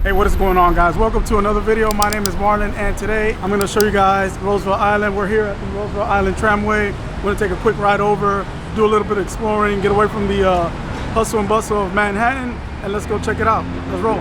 Hey, what is going on, guys? Welcome to another video. My name is Marlon, and today I'm going to show you guys Roosevelt Island. We're here at the Roosevelt Island Tramway. We're going to take a quick ride over, do a little bit of exploring, get away from the hustle and bustle of Manhattan, and let's go check it out. Let's roll.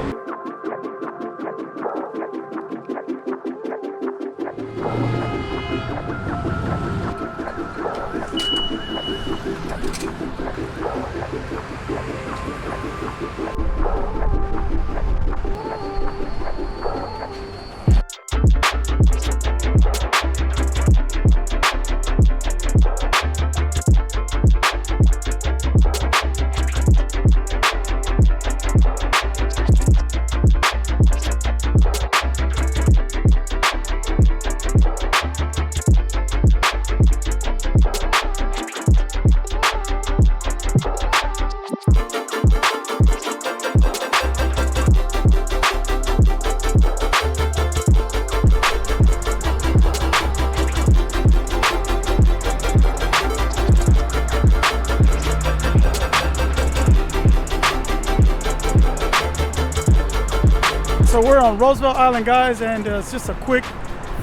So we're on Roosevelt Island, guys, and it's just a quick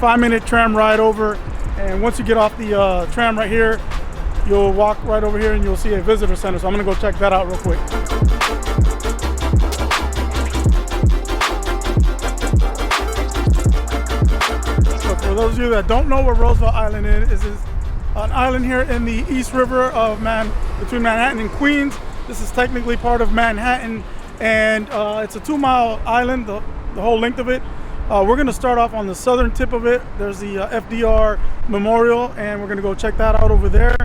5-minute tram ride over. And once you get off the tram right here, you'll walk right over here and you'll see a visitor center. So I'm gonna go check that out real quick. So for those of you that don't know where Roosevelt Island is an island here in the East River of between Manhattan and Queens. This is technically part of Manhattan, and it's a 2-mile island, the whole length of it. We're going to start off on the southern tip of it. There's the FDR Memorial, and we're going to go check that out over there.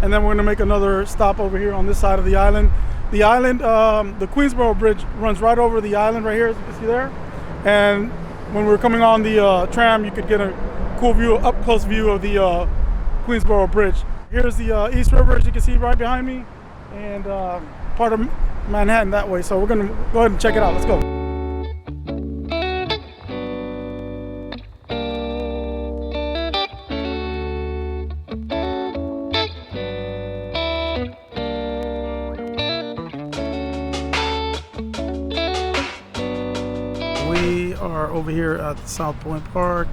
And then we're going to make another stop over here on this side of the island. The island, the Queensboro Bridge runs right over the island right here, as you can see there. And when we're coming on the tram, you could get a cool view, up-close view of the Queensboro Bridge. Here's the East River, as you can see right behind me, and part of Manhattan that way. So we're going to go ahead and check it out. Let's go. We are over here at the South Pointe Park,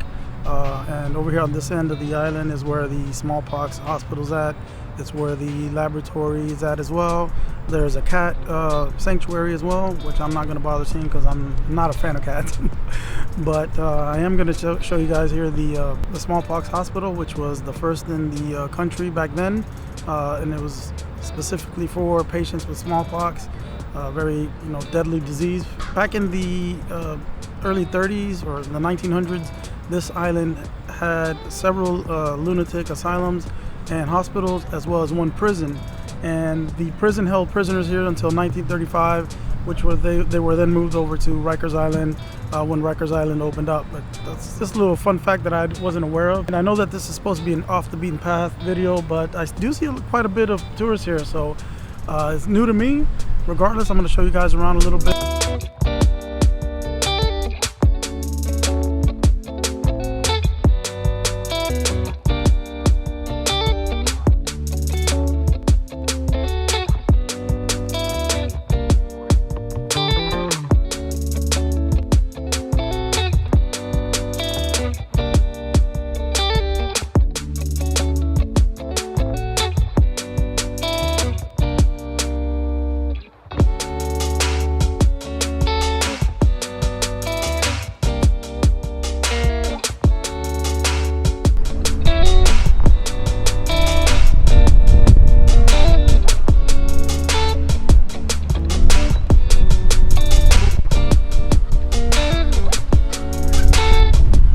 and over here on this end of the island is where the Smallpox Hospital's at. It's where the laboratory is at as well. There's a cat sanctuary as well, which I'm not going to bother seeing because I'm not a fan of cats. But I am going to show you guys here the Smallpox Hospital, which was the first in the country back then, and it was specifically for patients with smallpox. Very deadly disease. Back in the early 30s or the 1900s, this island had several lunatic asylums and hospitals, as well as one prison. And the prison held prisoners here until 1935, which were they were then moved over to Rikers Island when Rikers Island opened up. But that's just a little fun fact that I wasn't aware of. And I know that this is supposed to be an off the beaten path video, but I do see quite a bit of tourists here, so it's new to me. Regardless, I'm going to show you guys around a little bit.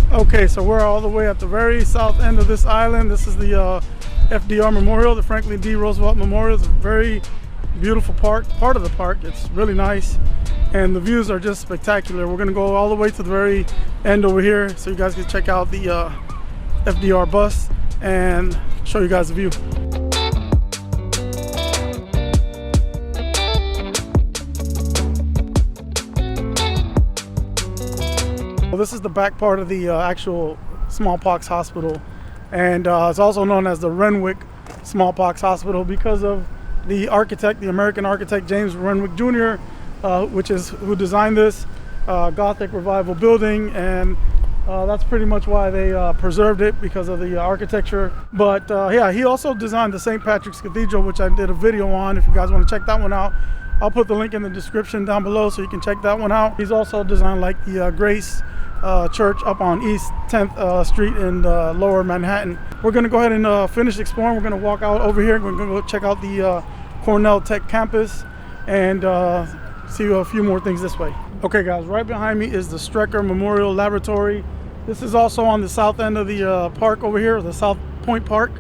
Okay, so we're all the way at the very south end of this island. This is the FDR Memorial, the Franklin D. Roosevelt Memorial. It's a very beautiful part of the park. It's really nice, and the views are just spectacular. We're gonna go all the way to the very end over here so you guys can check out the FDR bus and show you guys the view. Well, this is the back part of the actual Smallpox Hospital, and it's also known as the Renwick Smallpox Hospital because of the architect, the American architect James Renwick Jr., who designed this. Gothic Revival building, and that's pretty much why they preserved it, because of the architecture. But yeah, he also designed the St. Patrick's Cathedral, which I did a video on. If you guys want to check that one out, I'll put the link in the description down below so you can check that one out. He's also designed like the Grace Church up on East 10th Street in Lower Manhattan. We're going to go ahead and finish exploring. We're going to walk out over here. We're going to go check out the Cornell Tech Campus and see a few more things this way. Okay guys, right behind me is the FDR Memorial Laboratory. This is also on the south end of the park over here, the South Pointe Park.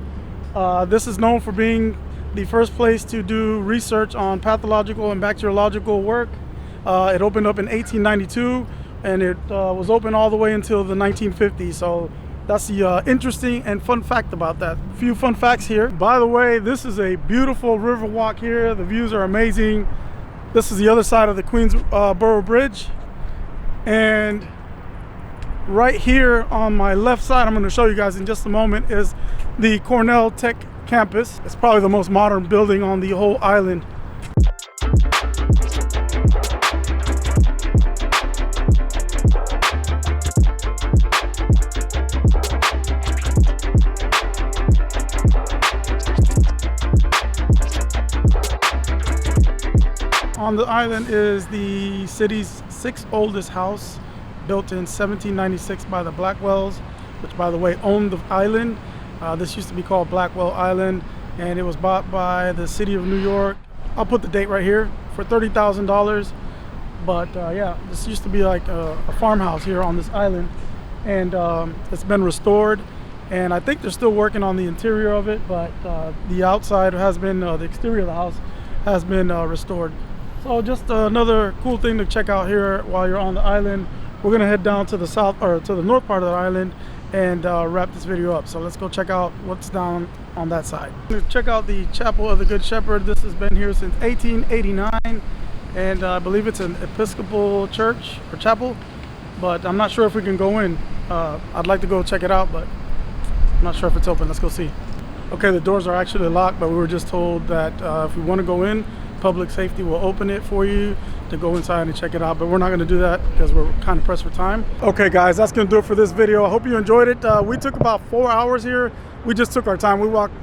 This is known for being the first place to do research on pathological and bacteriological work. It opened up in 1892 and it was open all the way until the 1950s. So that's the interesting and fun fact about that. A few fun facts here. By the way, this is a beautiful river walk here. The views are amazing. This is the other side of the Queensboro Bridge. And right here on my left side, I'm going to show you guys in just a moment, is the Cornell Tech Campus. It's probably the most modern building on the whole island. On the island is the city's 6th oldest house, built in 1796 by the Blackwells, which by the way owned the island. This used to be called Blackwell Island, and it was bought by the city of New York. I'll put the date right here, for $30,000. But yeah, this used to be like a farmhouse here on this island, and it's been restored, and I think they're still working on the interior of it, but the outside has been, the exterior of the house has been restored. So just another cool thing to check out here while you're on the island. We're gonna head down to the south, or to the north part of the island, and wrap this video up. So let's go check out what's down on that side. Check out the Chapel of the Good Shepherd. This has been here since 1889, and I believe it's an Episcopal church or chapel, but I'm not sure if we can go in. I'd like to go check it out, but I'm not sure if it's open. Let's go see. Okay, the doors are actually locked, but we were just told that if we want to go in, public safety will open it for you to go inside and check it out, but we're not going to do that because we're kind of pressed for time. Okay guys, that's going to do it for this video. I hope you enjoyed it. We took about 4 hours here. We just took our time. We walked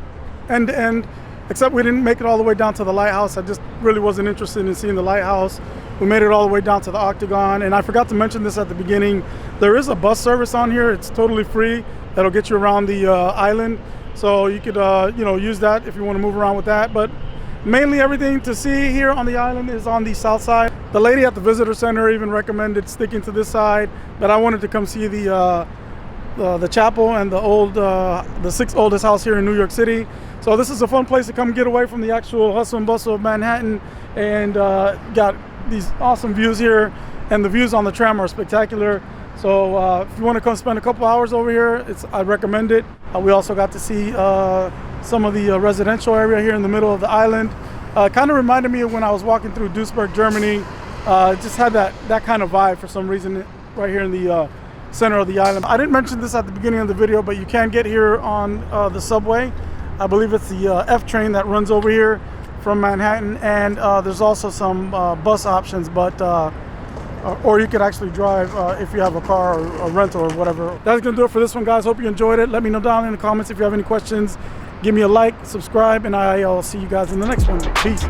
end to end, except we didn't make it all the way down to the lighthouse. I just really wasn't interested in seeing the lighthouse. We made it all the way down to the Octagon, and I forgot to mention this at the beginning. There is a bus service on here. It's totally free. That'll get you around the island, so you could you know, use that if you want to move around with that. But mainly everything to see here on the island is on the south side. The lady at the visitor center even recommended sticking to this side, but I wanted to come see the chapel and the 6th oldest house here in New York City. So this is a fun place to come get away from the actual hustle and bustle of Manhattan, and got these awesome views here, and the views on the tram are spectacular. So if you want to come spend a couple hours over here, I recommend it. We also got to see some of the residential area here in the middle of the island. Kind of reminded me of when I was walking through Duisburg, Germany. Just had that kind of vibe for some reason right here in the center of the island. I didn't mention this at the beginning of the video, but you can get here on the subway. I believe it's the F train that runs over here from Manhattan, and there's also some bus options, but or you could actually drive if you have a car or a rental or whatever. That's gonna do it for this one, guys. Hope you enjoyed it. Let me know down in the comments if you have any questions. Give me a like, subscribe, and I'll see you guys in the next one. Peace.